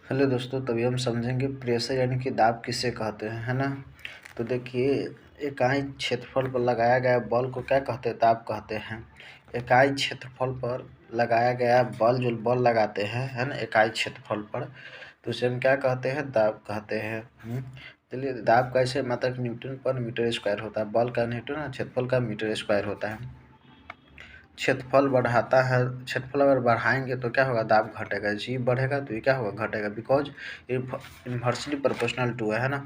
Hello दोस्तों, तभी हम समझेंगे प्रेशर यानी कि दाब किसे कहते हैं, है ना। तो देखिए, इकाई क्षेत्रफल पर लगाया गया बल को क्या कहते हैं? दाब कहते हैं। इकाई क्षेत्रफल पर लगाया गया बल, जो बल लगाते हैं, है ना, इकाई क्षेत्रफल पर, तो उसे हम क्या कहते हैं? दाब कहते हैं। चलिए, दाब कैसे? मतलब न्यूटन पर मीटर स्क्वायर होता है। बल का न्यूटन और क्षेत्रफल का मीटर स्क्वायर होता है। क्षेत्रफल बढ़ाता है, क्षेत्रफल अगर बढ़ाएंगे तो क्या होगा? दाब घटेगा। जी बढ़ेगा तो ये क्या होगा? घटेगा, बिकॉज ये इन्वर्सली प्रोपोर्शनल टू है ना।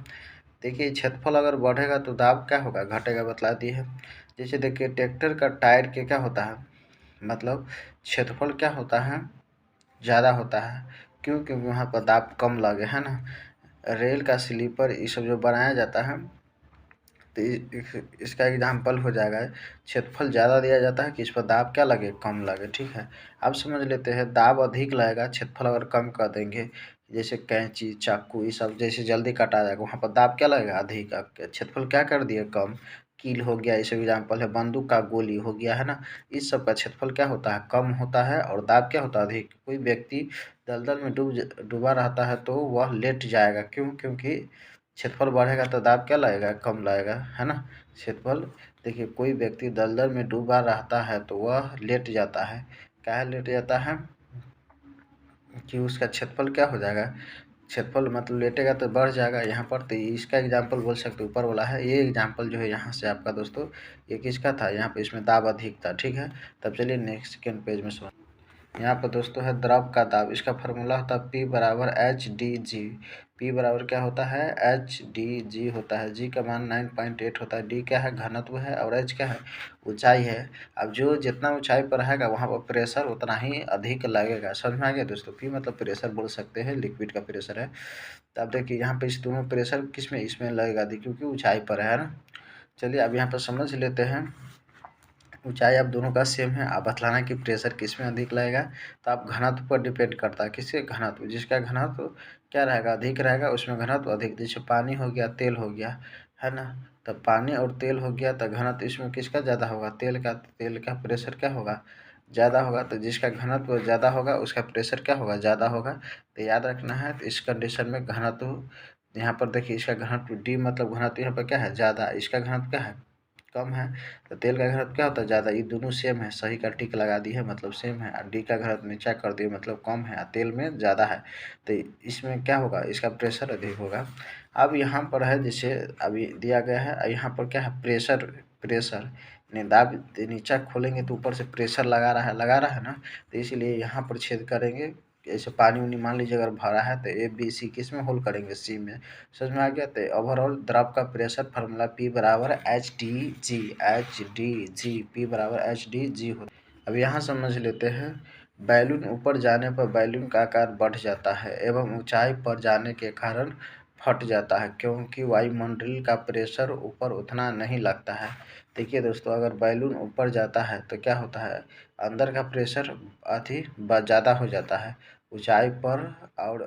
देखिए, क्षेत्रफल अगर बढ़ेगा तो दाब क्या होगा? घटेगा, बतला दी है। जैसे देखिए, ट्रैक्टर का टायर के क्या होता है? मतलब क्षेत्रफल क्या होता है? ज़्यादा होता है। क्यों? क्योंकि वहाँ पर दाब कम लगे, है ना। रेल का स्लीपर ये सब जो बनाया जाता है, तो इसका एग्जाम्पल हो जाएगा, क्षेत्रफल ज़्यादा दिया जाता है कि इस पर दाब क्या लगे? कम लगे। ठीक है, अब समझ लेते हैं। दाब अधिक लगेगा, क्षेत्रफल अगर कम कर देंगे, जैसे कैंची, चाकू, ये सब जैसे जल्दी काटा जाएगा, वहाँ पर दाब क्या लगेगा? अधिक। अब क्षेत्रफल क्या कर दिए? कम। कील हो गया, ये सब एग्जाम्पल है। बंदूक का गोली हो गया, है ना। इस सब का क्षेत्रफल क्या होता है? कम होता है, और दाब क्या होता है? अधिक। कोई व्यक्ति दलदल में डूबा रहता है तो वह लेट जाएगा। क्यों? क्योंकि क्षेत्रफल बढ़ेगा तो दाब क्या लगेगा? कम लगेगा, है ना। क्षेत्रफल, देखिए, कोई व्यक्ति दलदल में डूबा रहता है तो वह लेट जाता है। काहे लेट जाता है? कि उसका क्षेत्रफल क्या हो जाएगा? क्षेत्रफल मतलब लेटेगा तो बढ़ जाएगा यहाँ पर। तो इसका एग्जाम्पल बोल सकते ऊपर वाला है। ये एग्जाम्पल जो है यहाँ से आपका दोस्तों, ये किसका था? यहाँ पे इसमें दाब अधिक था। ठीक है, तब चलिए नेक्स्ट सेकेंड पेज में समझ। यहाँ पर दोस्तों है द्रव का दाब। इसका फार्मूला होता है P = H/d/g। P बराबर क्या होता है? H/d/g होता है। G का मान 9.8 होता है। D क्या है? घनत्व है। और H क्या है? ऊंचाई है। अब जो जितना ऊंचाई पर रहेगा वहाँ पर प्रेशर उतना ही अधिक लगेगा। समझ में आ गया दोस्तों? P मतलब प्रेशर बोल सकते हैं, लिक्विड का प्रेशर है। तो अब देखिए, यहाँ पे इस दोनों प्रेशर किस में? इसमें लगेगा अधिक, क्योंकि ऊंचाई पर है ना। चलिए, अब यहाँ पर समझ लेते हैं। ऊंचाई आप दोनों का सेम है। आप बतलाना कि प्रेशर किस में अधिक लगेगा, तो आप घनत्व पर डिपेंड करता है। किसके? घनत्व। जिसका घनत्व क्या रहेगा? अधिक रहेगा, उसमें घनत्व अधिक। जैसे पानी हो गया, तेल हो गया, है ना। तो पानी और तेल हो गया तो घनत्व इसमें किसका ज़्यादा होगा? तेल का। तेल का प्रेशर क्या होगा? ज़्यादा होगा। तो जिसका घनत्व ज़्यादा होगा उसका प्रेशर क्या होगा? ज़्यादा होगा। तो याद रखना है। तो इस कंडीशन में घनत्व, यहाँ पर देखिए, इसका घनत्व D मतलब घनत्व यहाँ पर क्या है? ज़्यादा। इसका घनत्व क्या है? कम है। तो तेल का घनत्व क्या होता है? ज़्यादा। ये दोनों सेम है, सही का टिक लगा दी है, मतलब सेम है। और डी का घनत्व नीचा कर दिए, मतलब कम है, और तेल में ज़्यादा है। तो इसमें क्या होगा? इसका प्रेशर अधिक होगा। अब यहाँ पर है, जैसे अभी दिया गया है, यहाँ पर क्या है? प्रेशर। प्रेशर दाब नीचा खोलेंगे तो ऊपर से प्रेशर लगा रहा है ना। तो इसीलिए यहाँ पर छेद करेंगे। जैसे पानी उनी मान लीजिए अगर भरा है तो ABC किस में होल करेंगे? C में। समझ में आ गया? तो ओवरऑल द्रव का pressure formula P = H/d/g। P = H/d/g होता है। अब यहाँ समझ लेते हैं। बैलून ऊपर जाने पर बैलून का आकार बढ़ जाता है एवं ऊंचाई पर जाने के कारण फट जाता है, क्योंकि वायुमंडल का प्रेशर ऊपर उतना नहीं लगता है। देखिए दोस्तों, अगर बैलून ऊपर जाता है तो क्या होता है? अंदर का प्रेशर ज़्यादा हो जाता है ऊंचाई पर, और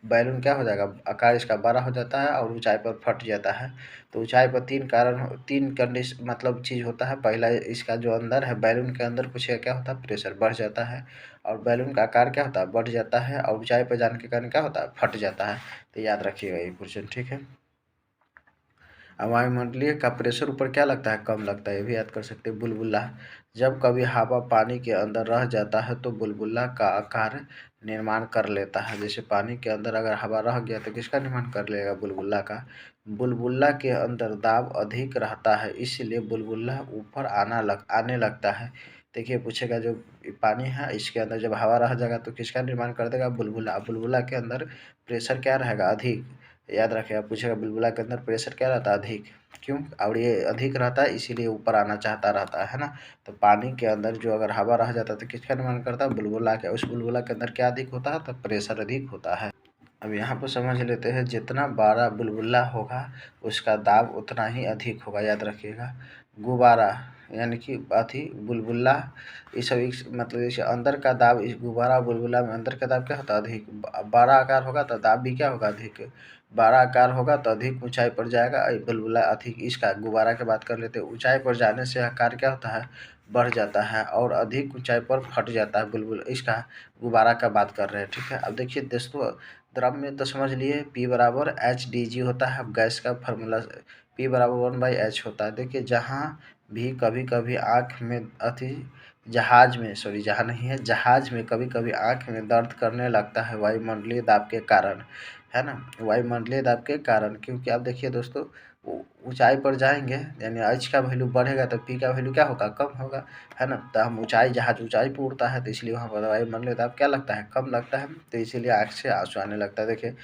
बैलून क्या हो जाएगा? आकार इसका बड़ा हो जाता है और ऊंचाई पर फट जाता है। तो ऊंचाई पर तीन कंडीशन मतलब चीज़ होता है। पहला, इसका जो अंदर है, बैलून के अंदर कुछ क्या होता है? प्रेशर बढ़ जाता है, और बैलून का आकार क्या होता है? बढ़ जाता है, और ऊंचाई पर जाने के कारण क्या होता है? फट जाता है। तो याद रखिएगा ये क्वेश्चन। ठीक है। वायुमंडलीय का प्रेशर ऊपर क्या लगता है? कम लगता है। ये भी याद कर सकते हैं। बुलबुला, जब कभी हवा पानी के अंदर रह जाता है तो बुलबुला का आकार निर्माण कर लेता है। जैसे पानी के अंदर अगर हवा रह गया तो किसका निर्माण कर लेगा? बुलबुला का। बुलबुला के अंदर दाब अधिक रहता है, इसलिए बुलबुला ऊपर आने लगता है। देखिए, पूछेगा जो पानी है इसके अंदर जब हवा रह जाएगा तो किसका निर्माण कर देगा? बुलबुला। बुलबुला के अंदर प्रेशर क्या रहेगा? अधिक। याद रखेगा, पूछेगा बुलबुला के अंदर प्रेशर क्या रहता है? अधिक। क्यों? और ये अधिक रहता है इसीलिए ऊपर आना चाहता रहता है ना। तो पानी के अंदर जो अगर हवा रह जाता है तो किसका निर्माण करता है? बुलबुला का। उस बुलबुला के अंदर क्या अधिक होता है? तो प्रेशर अधिक होता है। अब यहाँ पर समझ लेते हैं, जितना बड़ा बुलबुला होगा उसका दाब उतना ही अधिक होगा। याद रखिएगा। गुब्बारा यानी कि बुलबुला, इस सब मतलब जैसे अंदर का दाब, इस गुब्बारा बुलबुला में अंदर का दाब क्या होता है? अधिक। बड़ा आकार होगा तो दाब भी क्या होगा? अधिक। बड़ा आकार होगा तो अधिक ऊंचाई पर जाएगा। बुलबुला अधिक। इसका गुब्बारा की बात कर लेते हैं। ऊंचाई पर जाने से आकार क्या होता है? बढ़ जाता है और अधिक ऊंचाई पर फट जाता है बुलबुल। इसका गुब्बारा का बात कर रहे हैं, ठीक है। अब देखिए दोस्तों, द्रव में तो समझ लिए P बराबर HdG होता है। अब गैस का फार्मूला P बराबर 1/h होता है। देखिए जहाँ भी कभी कभी आँख में जहाज में कभी कभी आँख में दर्द करने लगता है वायुमंडलीय दाब के कारण, है ना, वायुमंडलीय दाब के कारण। क्योंकि आप देखिए दोस्तों, ऊंचाई पर जाएंगे यानी एच का वैल्यू बढ़ेगा तो पी का वैल्यू क्या होगा, कम होगा, है ना। तो हम जहाज ऊंचाई पर उड़ता है तो इसलिए वहाँ पर वायुमंडलीय दाब क्या लगता है, कम लगता है, तो इसीलिए आँख से आंसू आने लगता है। देखिए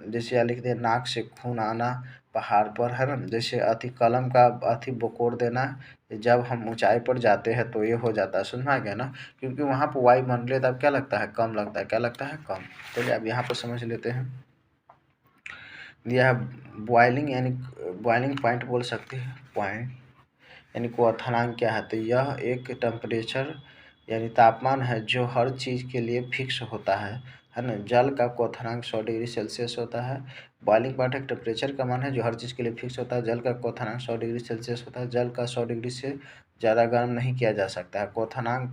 जैसे यहाँ लिख दिया, नाक से खून आना पहाड़ पर, है ना। जैसे कलम का बकोर देना, जब हम ऊंचाई पर जाते हैं तो ये हो जाता है, समझ में आ गया ना। क्योंकि वहाँ पर वायुमंडलीय दाब क्या लगता है, कम लगता है, क्या लगता है, कम। चलिए अब यहाँ पर समझ लेते हैं। यह बॉइलिंग यानी बॉइलिंग पॉइंट बोल सकते हैं, पॉइंट यानी क्वथनांक क्या है, तो यह एक टेम्परेचर यानी तापमान है जो हर चीज़ के लिए फिक्स होता है ना। जल का क्वथनांक 100 डिग्री सेल्सियस होता है। बॉइलिंग पॉइंट एक टेम्परेचर का मान है जो हर चीज़ के लिए फिक्स होता है। जल का क्वथनांक 100 डिग्री सेल्सियस होता है। जल का 100 डिग्री से ज़्यादा गर्म नहीं किया जा सकता है। क्वथनांक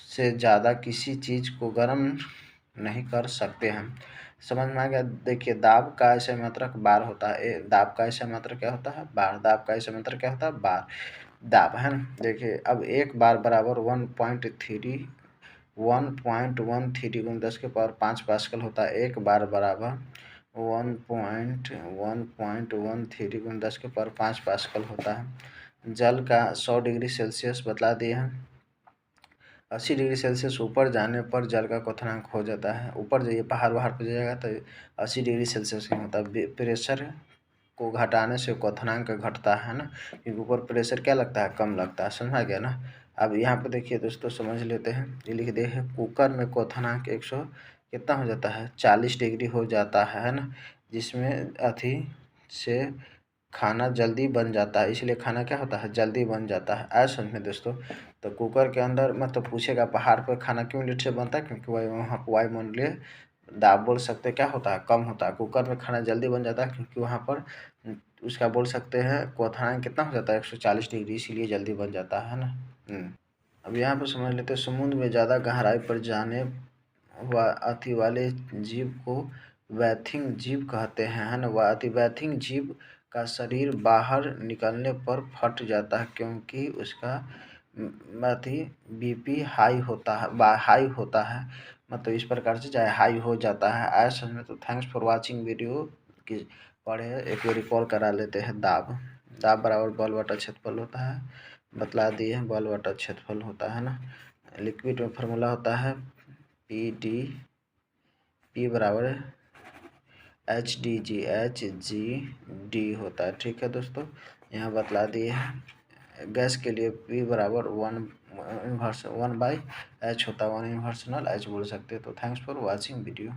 से ज़्यादा किसी चीज़ को गर्म नहीं कर सकते हम, समझ में आ गया। देखिए दाब का ऐसे मात्रक बार होता है। दाब का ऐसे मात्रक क्या होता है, बार। दाब का ऐसे मात्रक क्या होता है, बार। दाब, है ना। देखिए अब एक बार बराबर 1.13 गुना 10⁵ पास्कल होता है। एक बार बराबर 1.13 गुना 10⁵ पास्कल होता है। जल का 100 डिग्री सेल्सियस बतला दिए हैं। 80 डिग्री सेल्सियस ऊपर जाने पर जल का क्वथनांक हो जाता है। ऊपर जाइए, पहाड़ वहाड़ पर जाएगा तो 80 डिग्री सेल्सियस नहीं होता। प्रेशर को घटाने से क्वथनांक घटता है ना, क्योंकि ऊपर प्रेशर क्या लगता है, कम लगता है, समझा गया ना। अब यहाँ पे देखिए दोस्तों, समझ लेते हैं। ये लिख दे है, कुकर में क्वथनांक 100 कितना हो जाता है, 40 डिग्री हो जाता है ना। जिसमें से खाना जल्दी बन जाता है, इसलिए खाना क्या होता है, जल्दी बन जाता है। ऐसा समझ में दोस्तों। तो कुकर के अंदर मतलब पूछेगा पहाड़ पर खाना क्यों लेट से बनता है, क्योंकि वहाँ वायुमंडलीय दाब बोल सकते हैं क्या होता है, कम होता है। कुकर में खाना जल्दी बन जाता है क्योंकि वहाँ पर उसका बोल सकते हैं क्वथनांक कितना हो जाता है, 140 डिग्री, इसीलिए जल्दी बन जाता है ना। अब यहाँ पर समझ लेते हैं, समुद्र में ज़्यादा गहराई पर जाने वाले जीव को वैथिंग जीव कहते हैं, है ना। वैथिंग जीव का शरीर बाहर निकलने पर फट जाता है क्योंकि उसका BP हाई होता है, मतलब इस प्रकार से चाहे हाई हो जाता है। ऐसा समझ में। तो थैंक्स फॉर वाचिंग वीडियो की पढ़े, एक बार रिकॉल करा लेते हैं। दाब बराबर बल बटा क्षेत्रफल होता है, बतला दिए हैं। बल बटा क्षेत्रफल होता है ना। लिक्विड में फार्मूला होता है P बराबर HdG होता है, ठीक है दोस्तों। यहाँ बतला दिए हैं। गैस के लिए P बराबर 1/h होता है, 1 इन्वर्सनल H बोल सकते हैं। तो थैंक्स फॉर वॉचिंग वीडियो।